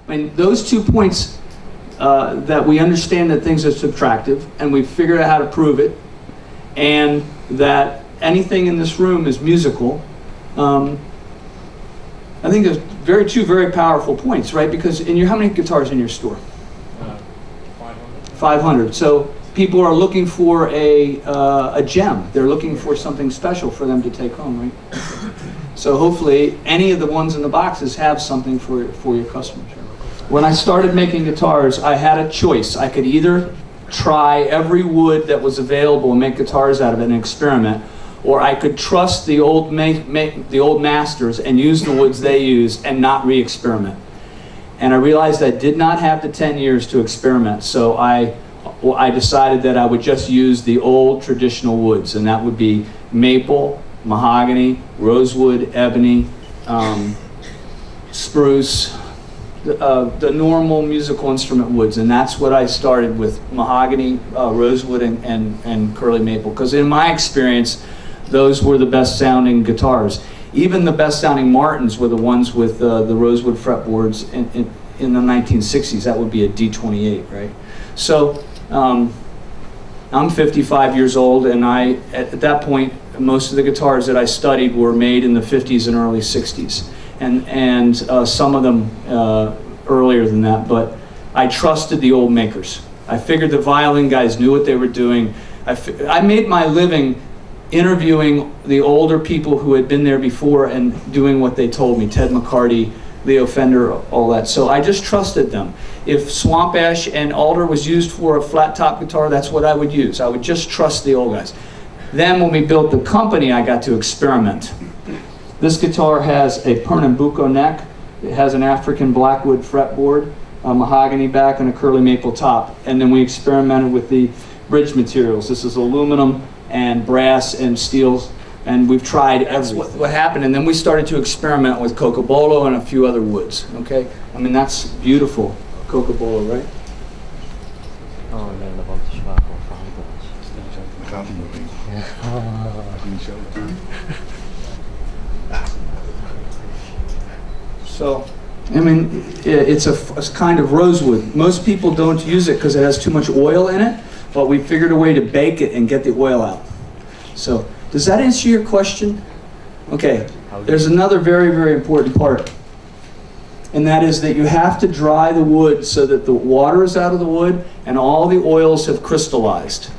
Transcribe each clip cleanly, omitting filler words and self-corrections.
I mean, those 2 points, that we understand that things are subtractive, and we've figured out how to prove it, and that anything in this room is musical. I think there's two very powerful points, right? Because how many guitars in your store? 500. 500. So people are looking for a gem. They're looking for something special for them to take home, right? So hopefully any of the ones in the boxes have something for your customers. When I started making guitars, I had a choice. I could either try every wood that was available and make guitars out of it and experiment, or I could trust the old masters and use the woods they use and not re-experiment. And I realized I did not have the 10 years to experiment, so I decided that I would just use the old traditional woods, and that would be maple, mahogany, rosewood, ebony, spruce, the normal musical instrument woods. And that's what I started with: mahogany, rosewood, and curly maple, because in my experience those were the best sounding guitars. Even the best sounding Martins were the ones with the rosewood fretboards in the 1960s. That would be a D28, right? So I'm 55 years old, and at that point most of the guitars that I studied were made in the 50s and early 60s, and some of them earlier than that, but I trusted the old makers. I figured the violin guys knew what they were doing. I made my living interviewing the older people who had been there before and doing what they told me: Ted McCarty, Leo Fender, all that. So I just trusted them. If swamp ash and alder was used for a flat top guitar, that's what I would use. I would just trust the old guys. Then when we built the company, I got to experiment. This guitar has a Pernambuco neck. It has an African blackwood fretboard, a mahogany back, and a curly maple top. And then we experimented with the bridge materials. This is aluminum and brass and steels, and we've tried everything. That's what happened. And then we started to experiment with cocobolo and a few other woods. Okay, I mean, that's beautiful, cocobolo, right? Oh, nee, dat was te zwaar voor verhandels. Dat gaat hem nog niet. Niet zo. So, I mean, it's a kind of rosewood. Most people don't use it because it has too much oil in it, but we figured a way to bake it and get the oil out. So, does that answer your question? Okay, there's another very, very important part, and that is that you have to dry the wood so that the water is out of the wood and all the oils have crystallized.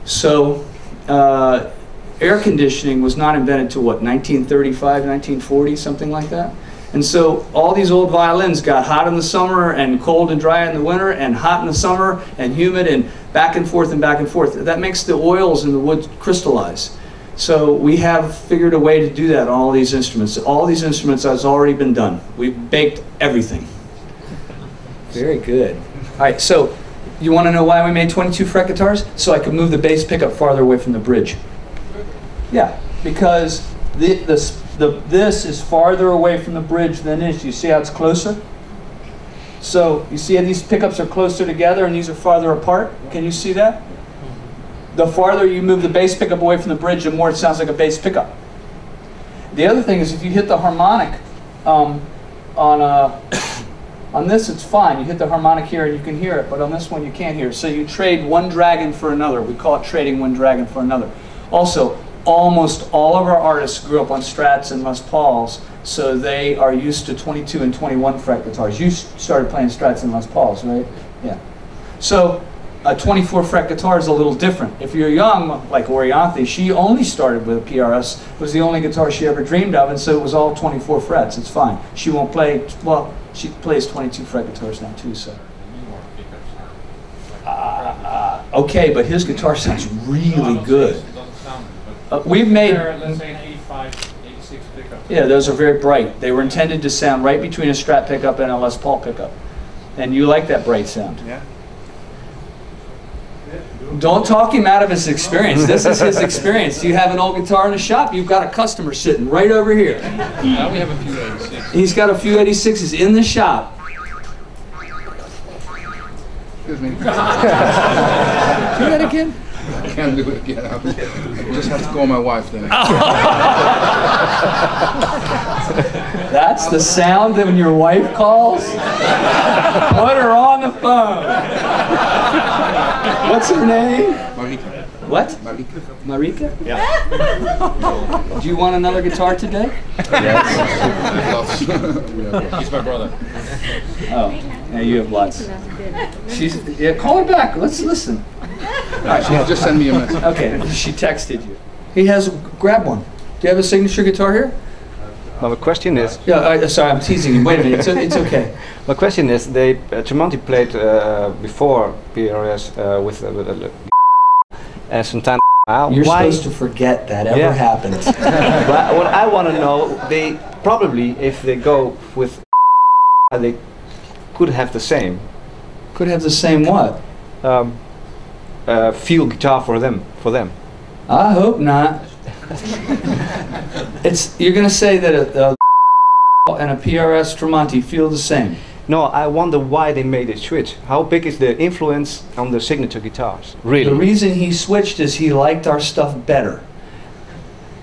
So, air conditioning was not invented till what, 1935, 1940, something like that? And so all these old violins got hot in the summer and cold and dry in the winter, and hot in the summer and humid, and back and forth and back and forth. That makes the oils in the wood crystallize. So we have figured a way to do that on all these instruments. All these instruments has already been done. We've baked everything. Very good. All right, so you want to know why we made 22 fret guitars? So I could move the bass pickup farther away from the bridge. Yeah, because this is farther away from the bridge than this. You see how it's closer? So you see how these pickups are closer together and these are farther apart? Can you see that? The farther you move the bass pickup away from the bridge, the more it sounds like a bass pickup. The other thing is, if you hit the harmonic on this, it's fine. You hit the harmonic here and you can hear it, but on this one you can't hear it. So you trade one dragon for another. We call it trading one dragon for another. Also, almost all of our artists grew up on Strats and Les Pauls, so they are used to 22 and 21 fret guitars. You started playing Strats and Les Pauls, right? Yeah. So a 24 fret guitar is a little different. If you're young, like Orianthe, she only started with a PRS. It was the only guitar she ever dreamed of, and so it was all 24 frets. It's fine. She won't play, well, she plays 22 fret guitars now too, so. Okay, but his guitar sounds really good. We've made, let's say an 85, 86 pickup. yeah, those are very bright. They were intended to sound right between a Strat pickup and a Les Paul pickup. And you like that bright sound. Yeah. Don't talk him out of his experience. This is his experience. You have an old guitar in the shop, you've got a customer sitting right over here. Now we have a few 86. He's got a few 86s in the shop. Excuse me. Do that again? I can't do it again. I just have to call my wife then. That's That's the sound when your wife calls? Put her on the phone. What's her name? Marika. What? Marika. Marika? Yeah. Do you want another guitar today? Yes. He's my brother. Oh, yeah, you have lots. Yeah, call her back. Let's listen. Just send me a message. Okay, she texted you. He has, grab one. Do you have a signature guitar here? Well, the question is, Yeah, sorry, I'm teasing you. Wait a minute, it's okay. my question is, they Tremonti played before PRS with and sometimes. You're Why? supposed to forget that ever happened. But what I want to know, they probably, if they go with, they could have the same Could have the same what? feel guitar for them. I hope not. You're going to say that a and a PRS Tremonti feel the same. No, I wonder why they made a switch. How big is the influence on the signature guitars? Really? The reason he switched is he liked our stuff better.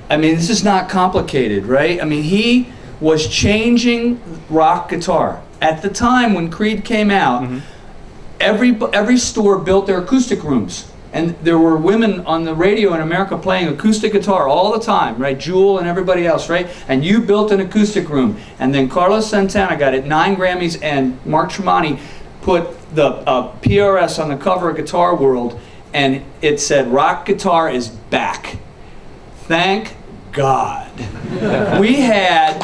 I mean, this is not complicated, right? I mean, he was changing rock guitar. At the time when Creed came out, every store built their acoustic rooms. And there were women on the radio in America playing acoustic guitar all the time, right? Jewel and everybody else, right? And you built an acoustic room. And then Carlos Santana got it 9 Grammys, and Mark Tremonti put the PRS on the cover of Guitar World, and it said, "Rock guitar is back." Thank God. We had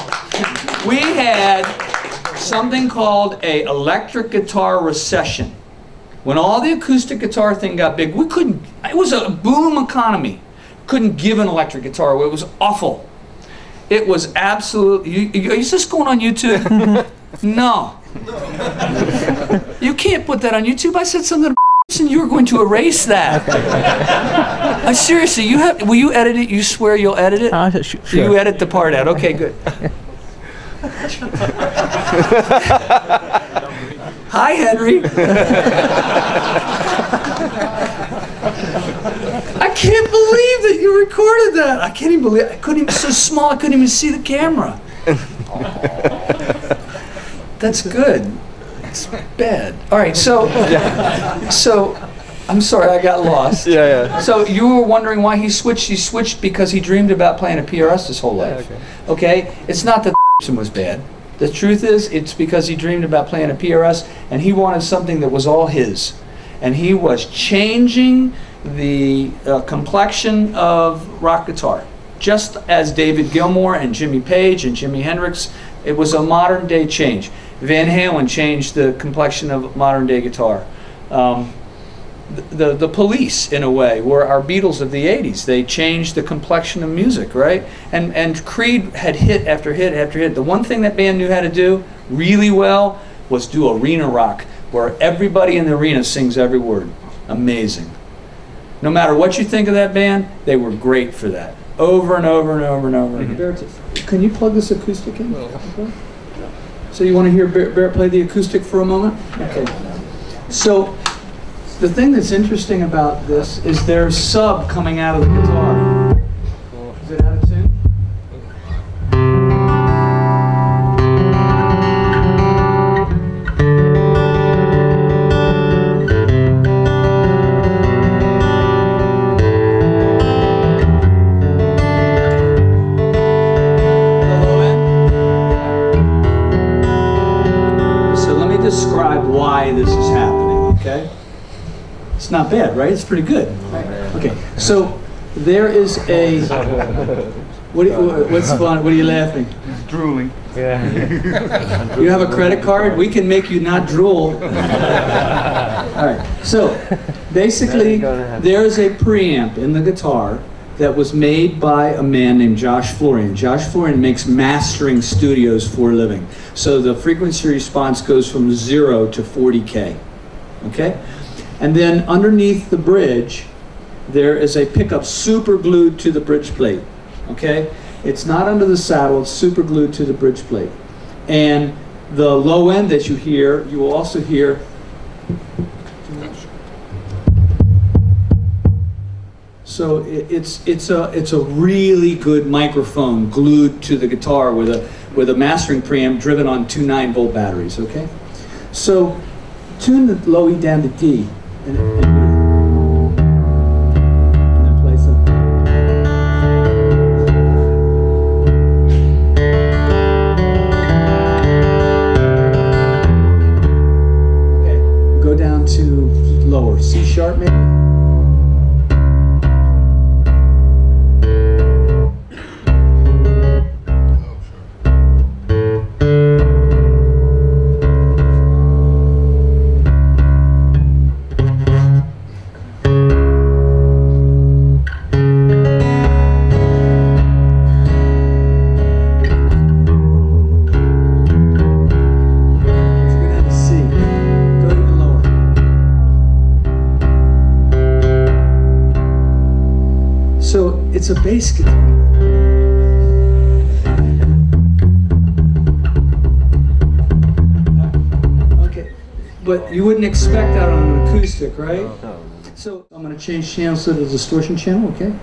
something called a electric guitar recession. When all the acoustic guitar thing got big, we couldn't, it was a boom economy. Couldn't give an electric guitar away. It was awful. It was absolutely, is this going on YouTube? No. You can't put that on YouTube. I said something and you were going to erase that. Seriously, will you edit it? You swear you'll edit it? Sure. You edit the part out. Okay, good. Hi, Henry. I can't believe that you recorded that. I can't even believe it. It's so small I couldn't even see the camera. That's good. It's bad. All right, so I'm sorry, I got lost. Yeah. So you were wondering why he switched. He switched because he dreamed about playing a PRS his whole life. Okay? It's not that the was bad. The truth is, it's because he dreamed about playing a PRS, and he wanted something that was all his. And he was changing the complexion of rock guitar. Just as David Gilmour and Jimmy Page and Jimi Hendrix, it was a modern day change. Van Halen changed the complexion of modern day guitar. The Police, in a way, were our Beatles of the 80s. They changed the complexion of music, right? And Creed had hit after hit after hit. The one thing that band knew how to do really well was do arena rock, where everybody in the arena sings every word. Amazing. No matter what you think of that band, they were great for that. Over and over and over and over. Can you plug this acoustic in? So you want to hear Barrett play the acoustic for a moment? Okay. So the thing that's interesting about this is there's sub coming out of the guitar. Is it out of tune? The low end? So let me describe why this is happening, okay? It's not bad, right? It's pretty good. Okay, so there is a. What's fun? What are you laughing? Drooling. You have a credit card? We can make you not drool. All right. So basically, there's a preamp in the guitar that was made by a man named Josh Florian. Josh Florian makes mastering studios for a living. So the frequency response goes from 0 to 40K. Okay? And then underneath the bridge, there is a pickup super glued to the bridge plate. Okay? It's not under the saddle, it's super glued to the bridge plate. And the low end that you hear, you will also hear. So So it's a really good microphone glued to the guitar with a mastering preamp driven on two 9-volt batteries. Okay, so tune the low E down to D, and then play some. Okay, go down to lower C sharp maybe. So it's a bass guitar. Okay, but you wouldn't expect that on an acoustic, right? No. So I'm going to change channels to the distortion channel, okay?